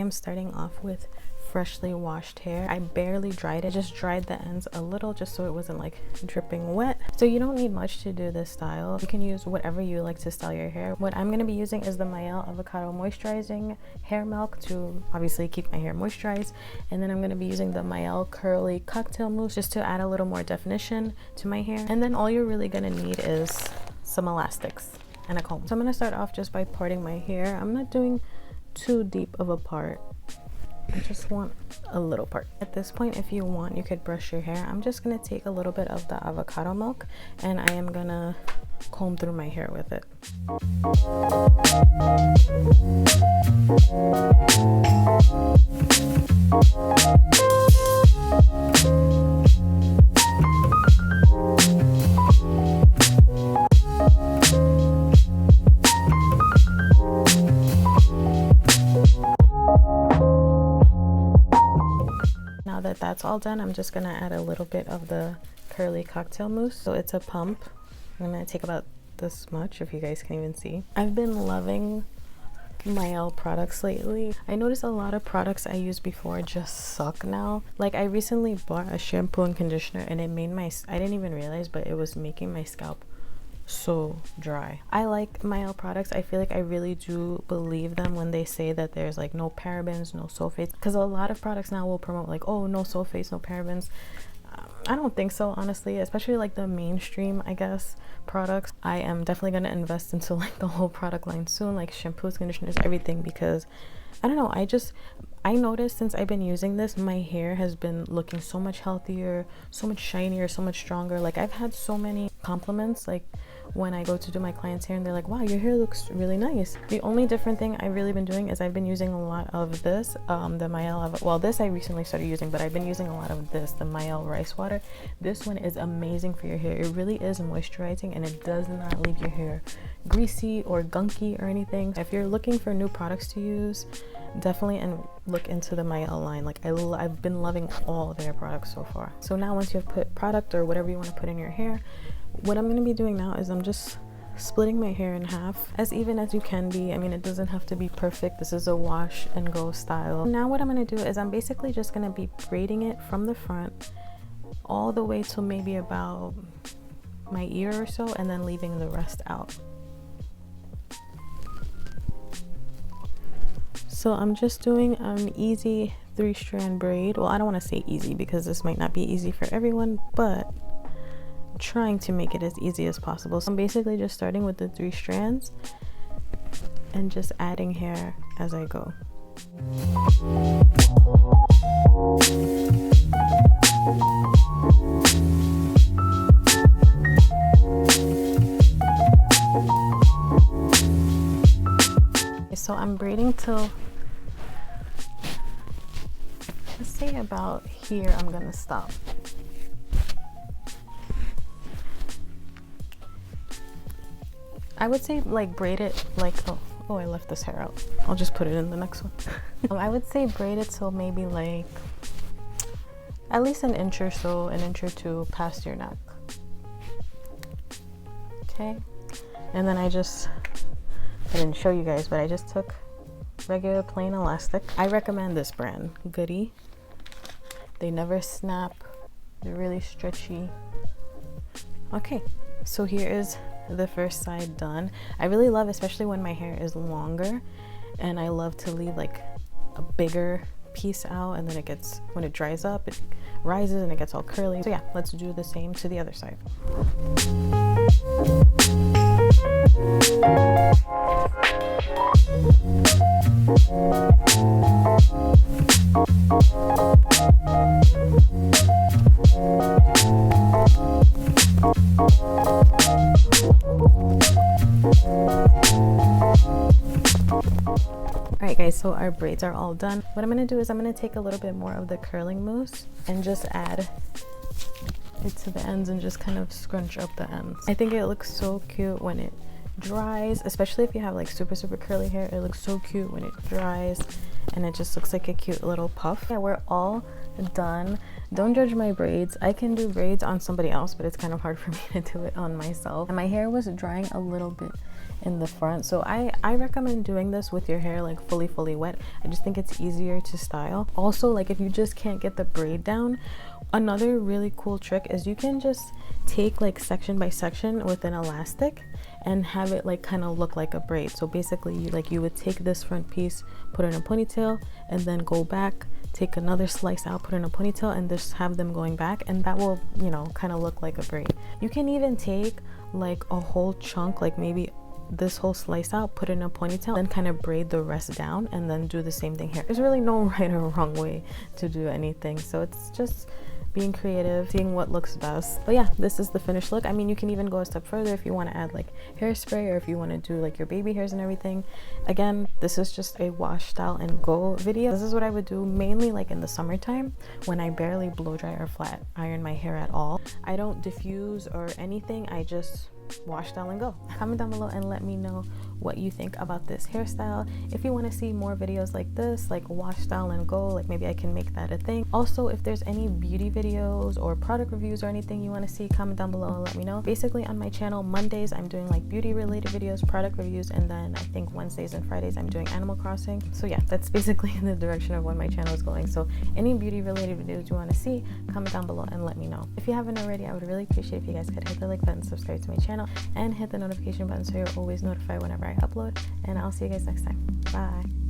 I'm starting off with freshly washed hair. I barely dried it, just dried the ends a little just so it wasn't like dripping wet. So you don't need much to do this style. You can use whatever you like to style your hair. What I'm going to be using is the Mael Avocado Moisturizing Hair Milk to obviously keep my hair moisturized, and then I'm going to be using the Mael Curly Cocktail Mousse just to add a little more definition to my hair. And then all you're really going to need is some elastics and a comb. So I'm going to start off just by parting my hair. I'm not doing too deep of a part. I just want a little part. At this point, if you want, you could brush your hair. I'm just gonna take a little bit of the avocado milk and I am gonna comb through my hair with it. Now that that's all done, I'm just gonna add a little bit of the curly cocktail mousse. So it's a pump. I'm gonna take about this much, if you guys can even see. I've been loving Mael products lately. I noticed a lot of products I used before just suck now. Like I recently bought a shampoo and conditioner and it made my, I didn't even realize, but it was making my scalp so dry. I like Mael products. I feel like I really do believe them when they say that there's like no parabens, no sulfates, because a lot of products now will promote like, oh, no sulfates, no parabens. I don't think so, honestly, especially like the mainstream, I guess, products. I am definitely going to invest into like the whole product line soon, like shampoos, conditioners, everything, because I don't know, I noticed since I've been using this, my hair has been looking so much healthier, so much shinier, so much stronger. Like I've had so many compliments, like when I go to do my clients' hair and they're like, wow, your hair looks really nice. The only different thing I've really been doing is I've been using a lot of this, the Mael, well, this I recently started using, but I've been using a lot of this, the Mael rice water. This one is amazing for your hair. It really is moisturizing and it does not leave your hair greasy or gunky or anything. If you're looking for new products to use, definitely and look into the Mael line. Like I've been loving all their products so far. So now once you've put product or whatever you want to put in your hair, what I'm going to be doing now is I'm just splitting my hair in half, as even as you can be. I mean, it doesn't have to be perfect. This is a wash and go style. Now what I'm going to do is I'm basically just going to be braiding it from the front all the way to maybe about my ear or so, and then leaving the rest out. So I'm just doing an easy 3-strand braid. Well, I don't want to say easy because this might not be easy for everyone, but trying to make it as easy as possible. So I'm basically just starting with the 3 strands and just adding hair as I go. So I'm braiding till, let's say about here, I'm gonna stop. I would say like braid it like, oh I left this hair out. I'll just put it in the next one. I would say braid it till maybe like at least an inch or so, an inch or two past your neck. Okay, and then I didn't show you guys, but I just took regular plain elastic. I recommend this brand, Goody. They never snap. They're really stretchy. Okay, so here is the first side done. I really love, especially when my hair is longer, and I love to leave like a bigger piece out, and then it gets, when it dries up, it rises and it gets all curly. So yeah, let's do the same to the other side. Alright guys, so our braids are all done. What I'm going to do is I'm going to take a little bit more of the curling mousse and just add it to the ends and just kind of scrunch up the ends. I think it looks so cute when it dries, especially if you have like super curly hair. It looks so cute when it dries and it just looks like a cute little puff. Yeah, we're all done. Don't judge my braids. I can do braids on somebody else, but it's kind of hard for me to do it on myself. And my hair was drying a little bit in the front. So I recommend doing this with your hair like fully wet. I just think it's easier to style. Also, like if you just can't get the braid down, another really cool trick is you can just take like section by section with an elastic and have it like kind of look like a braid. So basically you would take this front piece, put it in a ponytail, and then go back, take another slice out, put it in a ponytail, and just have them going back, and that will, you know, kind of look like a braid. You can even take like a whole chunk, like maybe this whole slice out, put it in a ponytail, then kind of braid the rest down, and then do the same thing here. There's really no right or wrong way to do anything, so it's just being creative, seeing what looks best. But yeah, this is the finished look. I mean, you can even go a step further if you want to add like hairspray, or if you want to do like your baby hairs and everything. Again, this is just a wash, style, and go video. This is what I would do mainly like in the summertime when I barely blow dry or flat iron my hair at all. I don't diffuse or anything, I just wash, style, and go. Comment down below and let me know what you think about this hairstyle. If you want to see more videos like this, like wash, style, and go, like maybe I can make that a thing. Also, if there's any beauty videos or product reviews or anything you want to see, comment down below and let me know. Basically on my channel, Mondays I'm doing like beauty related videos, product reviews, and then I think Wednesdays and Fridays I'm doing Animal Crossing. So yeah, that's basically in the direction of what my channel is going. So any beauty related videos you want to see, comment down below and let me know. If you haven't already, I would really appreciate if you guys could hit the like button, subscribe to my channel, and hit the notification button so you're always notified whenever I upload. And I'll see you guys next time. Bye.